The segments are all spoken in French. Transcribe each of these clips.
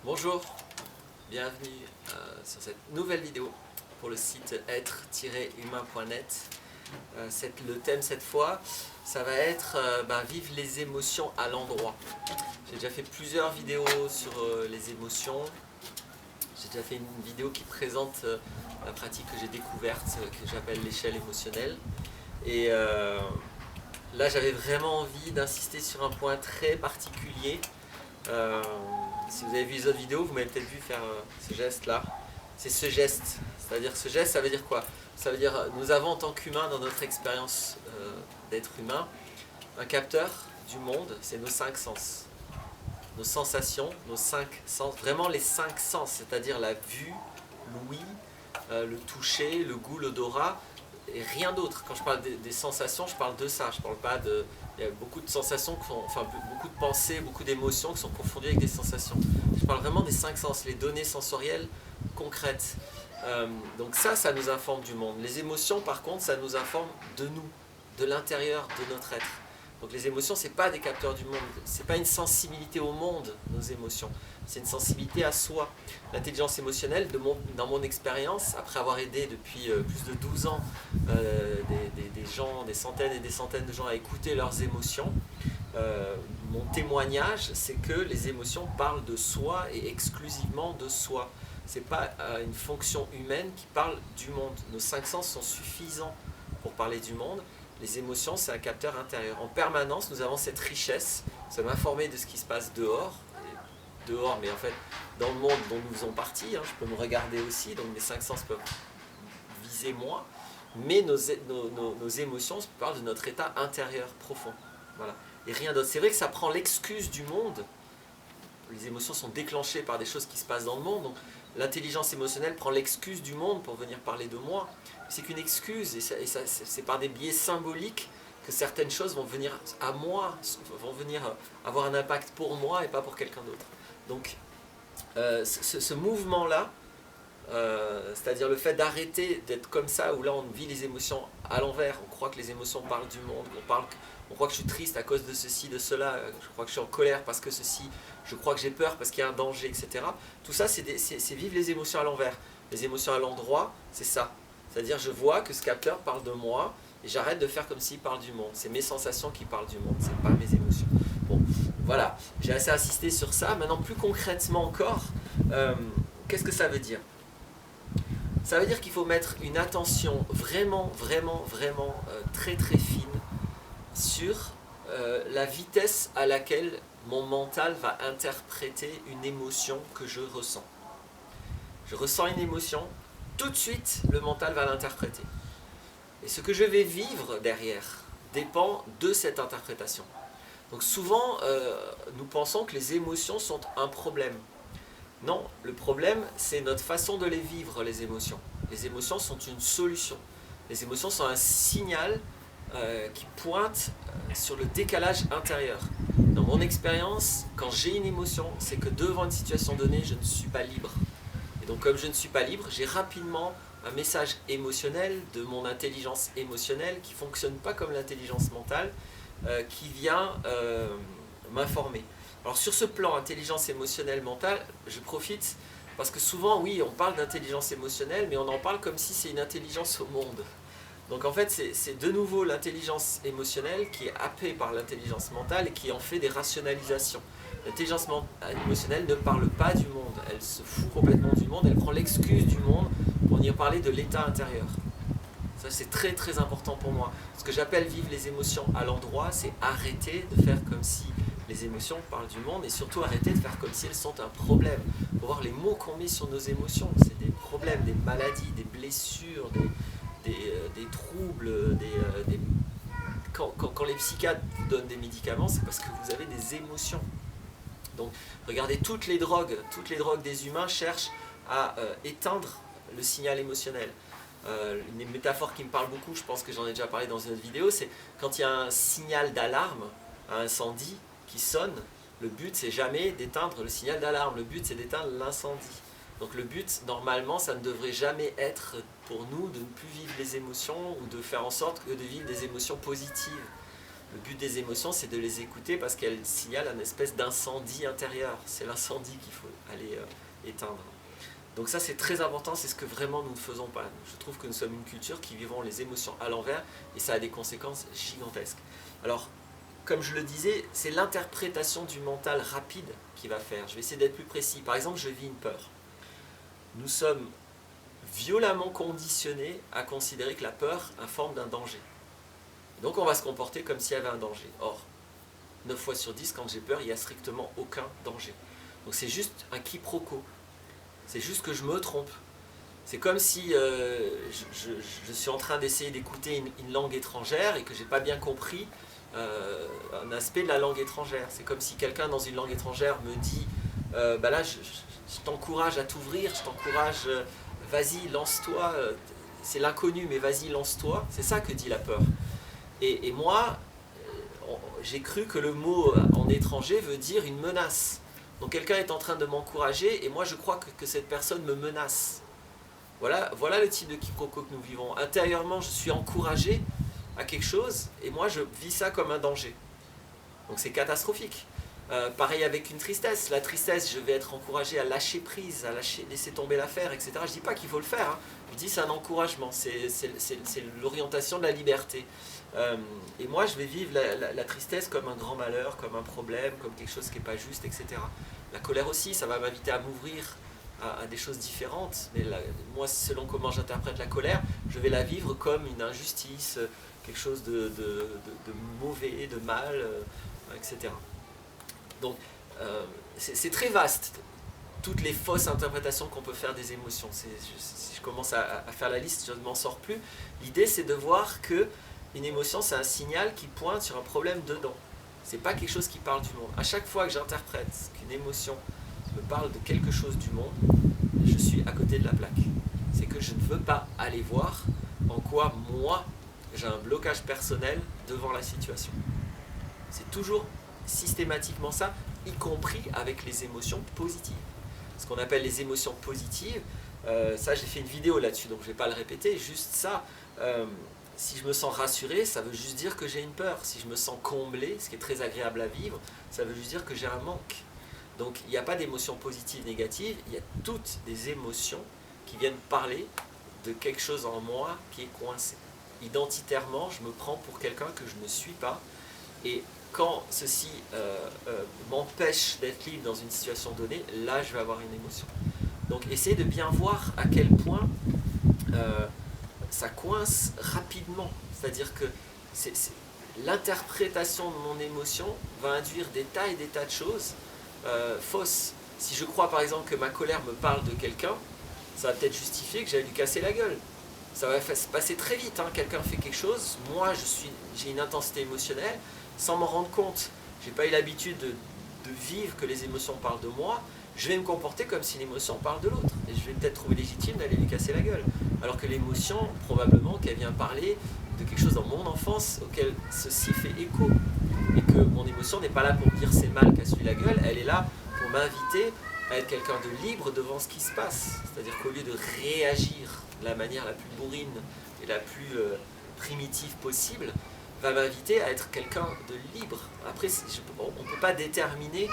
Bonjour, bienvenue sur cette nouvelle vidéo pour le site être-humain.net. Le thème cette fois, ça va être vivre les émotions à l'endroit. J'ai déjà fait plusieurs vidéos sur les émotions. J'ai déjà fait une vidéo qui présente la pratique que j'ai découverte, que j'appelle l'échelle émotionnelle. Et là, j'avais vraiment envie d'insister sur un point très particulier. Si vous avez vu les autres vidéos, vous m'avez peut-être vu faire ce geste-là. C'est ce geste. C'est-à-dire, ce geste, ça veut dire quoi? Ça veut dire, nous avons en tant qu'humains, dans notre expérience d'être humain, un capteur du monde, c'est nos cinq sens. Nos sensations, nos cinq sens, vraiment les cinq sens, c'est-à-dire la vue, l'ouïe, le toucher, le goût, l'odorat, et rien d'autre. Quand je parle des sensations, je parle de ça. Je parle pas de. Il y a beaucoup de sensations, beaucoup de pensées, beaucoup d'émotions qui sont confondues avec des sensations. Je parle vraiment des cinq sens, les données sensorielles concrètes. Donc ça nous informe du monde. Les émotions, par contre, ça nous informe de nous, de l'intérieur de notre être. Donc les émotions, c'est pas des capteurs du monde, c'est pas une sensibilité au monde, nos émotions, c'est une sensibilité à soi. L'intelligence émotionnelle, dans mon expérience, après avoir aidé depuis plus de 12 ans des gens, des centaines et des centaines de gens à écouter leurs émotions, mon témoignage, c'est que les émotions parlent de soi et exclusivement de soi. C'est pas une fonction humaine qui parle du monde. Nos cinq sens sont suffisants pour parler du monde. Les émotions, c'est un capteur intérieur. En permanence, nous avons cette richesse, ça m'informer de ce qui se passe dehors, mais en fait, dans le monde dont nous faisons partie, je peux me regarder aussi, donc mes cinq sens peuvent viser moi, mais nos émotions parlent de notre état intérieur profond. Voilà. Et rien d'autre. C'est vrai que ça prend l'excuse du monde. Les émotions sont déclenchées par des choses qui se passent dans le monde, donc l'intelligence émotionnelle prend l'excuse du monde pour venir parler de moi. C'est qu'une excuse, et c'est par des biais symboliques que certaines choses vont venir à moi, vont venir avoir un impact pour moi et pas pour quelqu'un d'autre. Donc ce mouvement-là, c'est-à-dire le fait d'arrêter d'être comme ça, où là on vit les émotions à l'envers, on croit que les émotions parlent du monde, on croit que je suis triste à cause de ceci, de cela, je crois que je suis en colère parce que ceci, je crois que j'ai peur parce qu'il y a un danger, etc. Tout ça, c'est vivre les émotions à l'envers. Les émotions à l'endroit, c'est ça. C'est-à-dire, je vois que ce capteur parle de moi et j'arrête de faire comme s'il parle du monde. C'est mes sensations qui parlent du monde, c'est pas mes émotions. Bon, voilà, j'ai assez insisté sur ça. Maintenant, plus concrètement encore, qu'est-ce que ça veut dire? Ça veut dire qu'il faut mettre une attention vraiment très très fine sur la vitesse à laquelle mon mental va interpréter une émotion que je ressens. Je ressens une émotion, tout de suite le mental va l'interpréter. Et ce que je vais vivre derrière dépend de cette interprétation. Donc souvent, nous pensons que les émotions sont un problème. Non, le problème, c'est notre façon de les vivre, les émotions. Les émotions sont une solution. Les émotions sont un signal qui pointe sur le décalage intérieur. Dans mon expérience, quand j'ai une émotion, c'est que devant une situation donnée, je ne suis pas libre. Et donc comme je ne suis pas libre, j'ai rapidement un message émotionnel de mon intelligence émotionnelle qui ne fonctionne pas comme l'intelligence mentale, qui vient m'informer. Alors sur ce plan intelligence émotionnelle mentale, je profite parce que souvent, oui, on parle d'intelligence émotionnelle, mais on en parle comme si c'est une intelligence au monde. Donc en fait, c'est de nouveau l'intelligence émotionnelle qui est happée par l'intelligence mentale et qui en fait des rationalisations. L'intelligence émotionnelle ne parle pas du monde, elle se fout complètement du monde, elle prend l'excuse du monde pour venir parler de l'état intérieur. Ça, c'est très très important pour moi. Ce que j'appelle vivre les émotions à l'endroit, c'est arrêter de faire comme si les émotions parlent du monde et surtout arrêter de faire comme si elles sont un problème. Il faut voir les mots qu'on met sur nos émotions. C'est des problèmes, des maladies, des blessures, des troubles. Quand les psychiatres vous donnent des médicaments, c'est parce que vous avez des émotions. Donc regardez, toutes les drogues des humains cherchent à éteindre le signal émotionnel. Une métaphore qui me parle beaucoup, je pense que j'en ai déjà parlé dans une autre vidéo, c'est quand il y a un signal d'alarme, un incendie qui sonne, le but c'est jamais d'éteindre le signal d'alarme, le but c'est d'éteindre l'incendie. Donc le but, normalement, ça ne devrait jamais être pour nous de ne plus vivre les émotions ou de faire en sorte de vivre des émotions positives. Le but des émotions, c'est de les écouter parce qu'elles signalent une espèce d'incendie intérieur. C'est l'incendie qu'il faut aller éteindre. Donc ça, c'est très important, c'est ce que vraiment nous ne faisons pas. Je trouve que nous sommes une culture qui vivons les émotions à l'envers et ça a des conséquences gigantesques. Alors, comme je le disais, c'est l'interprétation du mental rapide qui va faire. Je vais essayer d'être plus précis. Par exemple, je vis une peur. Nous sommes violemment conditionnés à considérer que la peur informe d'un danger. Donc on va se comporter comme s'il y avait un danger. Or, 9 fois sur 10, quand j'ai peur, il n'y a strictement aucun danger. Donc c'est juste un quiproquo. C'est juste que je me trompe. C'est comme si je suis en train d'essayer d'écouter une langue étrangère et que je n'ai pas bien compris un aspect de la langue étrangère. C'est comme si quelqu'un dans une langue étrangère me dit bah là, je t'encourage à t'ouvrir, je t'encourage, vas-y, lance-toi, c'est l'inconnu, mais vas-y, lance-toi. C'est ça que dit la peur. Et moi, j'ai cru que le mot en étranger veut dire une menace. Donc quelqu'un est en train de m'encourager et moi je crois que cette personne me menace. Voilà le type de quiproquo que nous vivons. Intérieurement, je suis encouragé à quelque chose et moi je vis ça comme un danger. Donc c'est catastrophique. Pareil avec une tristesse. La tristesse, je vais être encouragé à lâcher prise, à laisser tomber l'affaire, etc. Je ne dis pas qu'il faut le faire. Hein. Je dis c'est un encouragement, c'est l'orientation de la liberté. Et moi, je vais vivre la tristesse comme un grand malheur, comme un problème, comme quelque chose qui n'est pas juste, etc. La colère aussi, ça va m'inviter à m'ouvrir à des choses différentes. Mais moi, selon comment j'interprète la colère, je vais la vivre comme une injustice, quelque chose de mauvais, de mal, etc. Donc, c'est très vaste, toutes les fausses interprétations qu'on peut faire des émotions. Si je commence à faire la liste, je ne m'en sors plus. L'idée, c'est de voir que une émotion, c'est un signal qui pointe sur un problème dedans. Ce n'est pas quelque chose qui parle du monde. À chaque fois que j'interprète qu'une émotion me parle de quelque chose du monde, je suis à côté de la plaque. C'est que je ne veux pas aller voir en quoi, moi, j'ai un blocage personnel devant la situation. C'est toujours systématiquement ça, y compris avec les émotions positives. Ce qu'on appelle les émotions positives, ça j'ai fait une vidéo là-dessus, donc je ne vais pas le répéter, juste ça, si je me sens rassuré, ça veut juste dire que j'ai une peur. Si je me sens comblé, ce qui est très agréable à vivre, ça veut juste dire que j'ai un manque. Donc il n'y a pas d'émotions positives, négatives, il y a toutes des émotions qui viennent parler de quelque chose en moi qui est coincé. Identitairement, je me prends pour quelqu'un que je ne suis pas, et quand ceci m'empêche d'être libre dans une situation donnée, là je vais avoir une émotion. Donc essayez de bien voir à quel point ça coince rapidement. C'est-à-dire que l'interprétation de mon émotion va induire des tas et des tas de choses fausses. Si je crois par exemple que ma colère me parle de quelqu'un, ça va peut-être justifier que j'allais lui casser la gueule. Ça va se passer très vite, hein. Quelqu'un fait quelque chose, moi j'ai une intensité émotionnelle, sans m'en rendre compte, j'ai pas eu l'habitude de vivre que les émotions parlent de moi, je vais me comporter comme si l'émotion parle de l'autre. Et je vais peut-être trouver légitime d'aller lui casser la gueule. Alors que l'émotion, probablement qu'elle vient parler de quelque chose dans mon enfance auquel ceci fait écho. Et que mon émotion n'est pas là pour me dire c'est mal, casse-lui la gueule, elle est là pour m'inviter à être quelqu'un de libre devant ce qui se passe. C'est-à-dire qu'au lieu de réagir de la manière la plus bourrine et la plus primitive possible, va m'inviter à être quelqu'un de libre. Après, on ne peut pas déterminer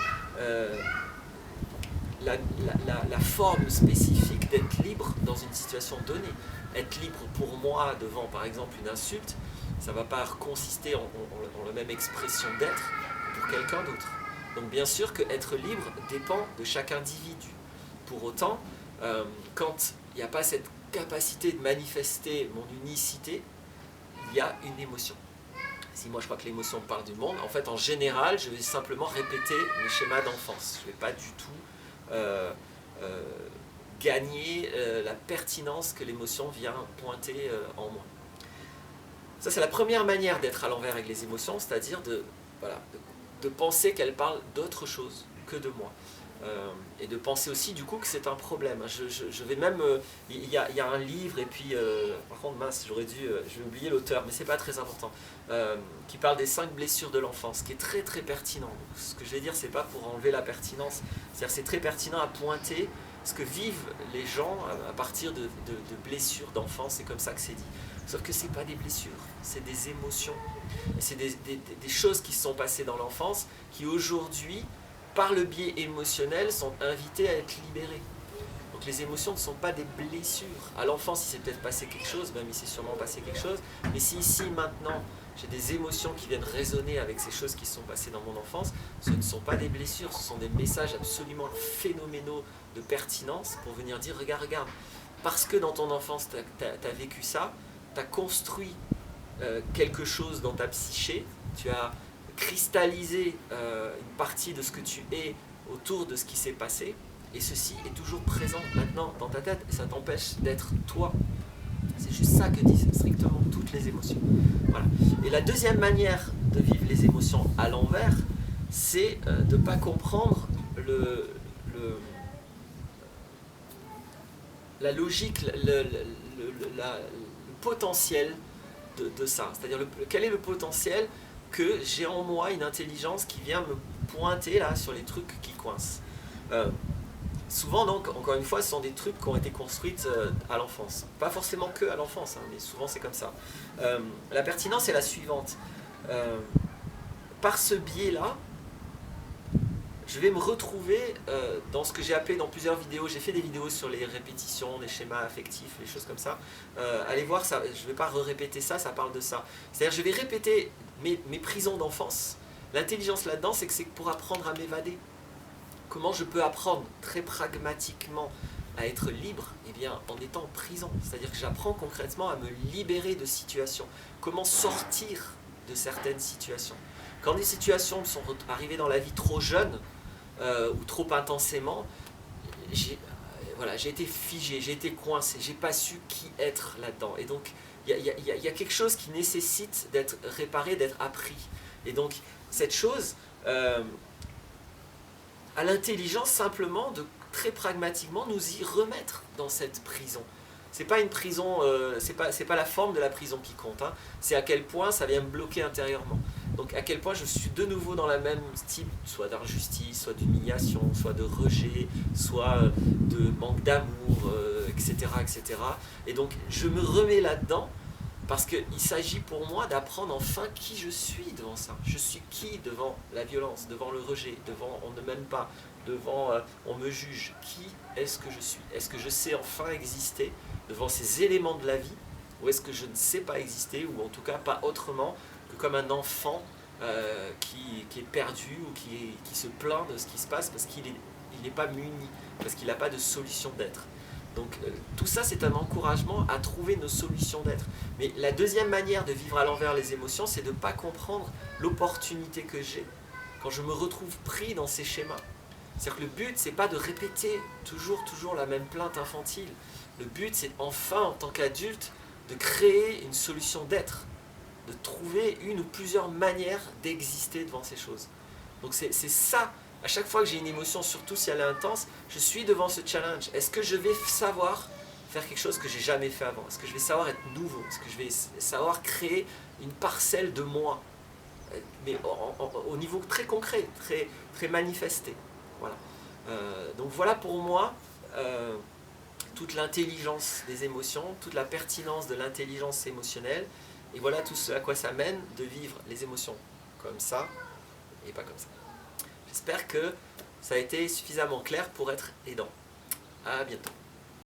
la forme spécifique d'être libre dans une situation donnée. Être libre pour moi devant, par exemple, une insulte, ça ne va pas consister en la même expression d'être pour quelqu'un d'autre. Donc bien sûr que être libre dépend de chaque individu. Pour autant, quand il n'y a pas cette capacité de manifester mon unicité, il y a une émotion. Si moi je crois que l'émotion parle du monde, en fait en général je vais simplement répéter mes schémas d'enfance. Je ne vais pas du tout gagner la pertinence que l'émotion vient pointer en moi. Ça c'est la première manière d'être à l'envers avec les émotions, c'est-à-dire de penser qu'elles parlent d'autre chose que de moi. Et de penser aussi du coup que c'est un problème. Je vais même... Il y a un livre, et puis... par contre, mince, je vais oublier l'auteur, mais c'est pas très important, qui parle des 5 blessures de l'enfance, qui est très très pertinent. Donc, ce que je vais dire, c'est pas pour enlever la pertinence, c'est-à-dire c'est très pertinent à pointer ce que vivent les gens à partir de blessures d'enfance, c'est comme ça que c'est dit. Sauf que ce n'est pas des blessures, c'est des émotions. Et c'est des choses qui se sont passées dans l'enfance qui aujourd'hui, par le biais émotionnel, sont invitées à être libérées. Donc les émotions ne sont pas des blessures. À l'enfance, il s'est peut-être passé quelque chose, même il s'est sûrement passé quelque chose, mais si ici, maintenant, j'ai des émotions qui viennent résonner avec ces choses qui se sont passées dans mon enfance, ce ne sont pas des blessures, ce sont des messages absolument phénoménaux de pertinence pour venir dire, regarde, parce que dans ton enfance, tu as vécu ça, tu as construit quelque chose dans ta psyché, tu as cristallisé une partie de ce que tu es autour de ce qui s'est passé, et ceci est toujours présent maintenant dans ta tête, et ça t'empêche d'être toi. C'est juste ça que disent strictement toutes les émotions. Voilà. Et la deuxième manière de vivre les émotions à l'envers, c'est de ne pas comprendre la logique, le potentiel de ça. C'est-à-dire quel est le potentiel que j'ai en moi une intelligence qui vient me pointer là sur les trucs qui coincent. Souvent donc, encore une fois, ce sont des trucs qui ont été construits à l'enfance. Pas forcément que à l'enfance, hein, mais souvent c'est comme ça. La pertinence est la suivante. Par ce biais-là, je vais me retrouver dans ce que j'ai appelé dans plusieurs vidéos. J'ai fait des vidéos sur les répétitions, les schémas affectifs, les choses comme ça. Allez voir, ça, je ne vais pas répéter ça, ça parle de ça. C'est-à-dire je vais répéter mes prisons d'enfance. L'intelligence là-dedans, c'est que c'est pour apprendre à m'évader. Comment je peux apprendre très pragmatiquement à être libre? Eh bien, en étant en prison. C'est-à-dire que j'apprends concrètement à me libérer de situations. Comment sortir de certaines situations? Quand des situations me sont arrivées dans la vie trop jeune ou trop intensément, j'ai été figé, j'ai été coincé, j'ai pas su qui être là-dedans. Et donc, il y a quelque chose qui nécessite d'être réparé, d'être appris. Et donc, cette chose... à l'intelligence simplement de très pragmatiquement nous y remettre dans cette prison. C'est pas une prison, c'est pas la forme de la prison qui compte, hein. C'est à quel point ça vient me bloquer intérieurement. Donc à quel point je suis de nouveau dans la même type, soit d'injustice, soit d'humiliation, soit de rejet, soit de manque d'amour, etc., etc. Et donc je me remets là-dedans parce qu'il s'agit pour moi d'apprendre enfin qui je suis devant ça. Je suis qui devant la violence, devant le rejet, devant on ne m'aime pas, devant on me juge. Qui est-ce que je suis? Est-ce que je sais enfin exister devant ces éléments de la vie? Ou est-ce que je ne sais pas exister, ou en tout cas pas autrement que comme un enfant qui est perdu ou qui se plaint de ce qui se passe parce qu'il n'est pas muni, parce qu'il n'a pas de solution d'être. Donc tout ça, c'est un encouragement à trouver nos solutions d'être. Mais la deuxième manière de vivre à l'envers les émotions, c'est de ne pas comprendre l'opportunité que j'ai quand je me retrouve pris dans ces schémas. C'est-à-dire que le but, c'est pas de répéter toujours la même plainte infantile. Le but, c'est enfin, en tant qu'adulte, de créer une solution d'être, de trouver une ou plusieurs manières d'exister devant ces choses. Donc c'est ça. À chaque fois que j'ai une émotion, surtout si elle est intense, je suis devant ce challenge. Est-ce que je vais savoir faire quelque chose que j'ai jamais fait avant? Est-ce que je vais savoir être nouveau? Est-ce que je vais savoir créer une parcelle de moi? Mais au niveau très concret, très manifesté. Voilà. Donc voilà pour moi toute l'intelligence des émotions, toute la pertinence de l'intelligence émotionnelle. Et voilà tout ce à quoi ça mène de vivre les émotions comme ça et pas comme ça. J'espère que ça a été suffisamment clair pour être aidant. À bientôt.